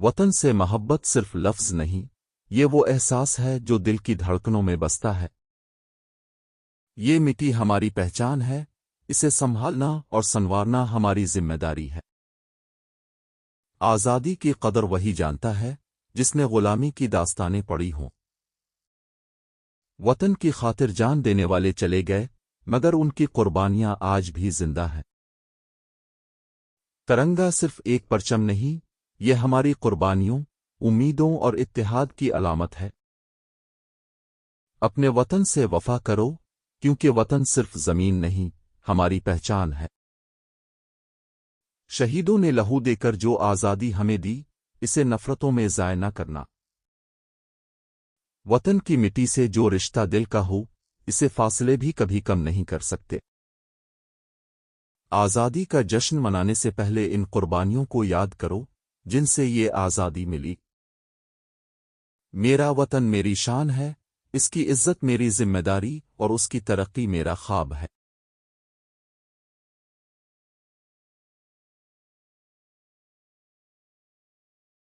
وطن سے محبت صرف لفظ نہیں، یہ وہ احساس ہے جو دل کی دھڑکنوں میں بستا ہے۔ یہ مٹی ہماری پہچان ہے، اسے سنبھالنا اور سنوارنا ہماری ذمہ داری ہے۔ آزادی کی قدر وہی جانتا ہے جس نے غلامی کی داستانیں پڑھی ہوں۔ وطن کی خاطر جان دینے والے چلے گئے، مگر ان کی قربانیاں آج بھی زندہ ہیں۔ ترنگا صرف ایک پرچم نہیں، یہ ہماری قربانیوں، امیدوں اور اتحاد کی علامت ہے۔ اپنے وطن سے وفا کرو، کیونکہ وطن صرف زمین نہیں، ہماری پہچان ہے۔ شہیدوں نے لہو دے کر جو آزادی ہمیں دی، اسے نفرتوں میں ضائع نہ کرنا۔ وطن کی مٹی سے جو رشتہ دل کا ہو، اسے فاصلے بھی کبھی کم نہیں کر سکتے۔ آزادی کا جشن منانے سے پہلے ان قربانیوں کو یاد کرو جن سے یہ آزادی ملی۔ میرا وطن میری شان ہے، اس کی عزت میری ذمہ داری اور اس کی ترقی میرا خواب ہے۔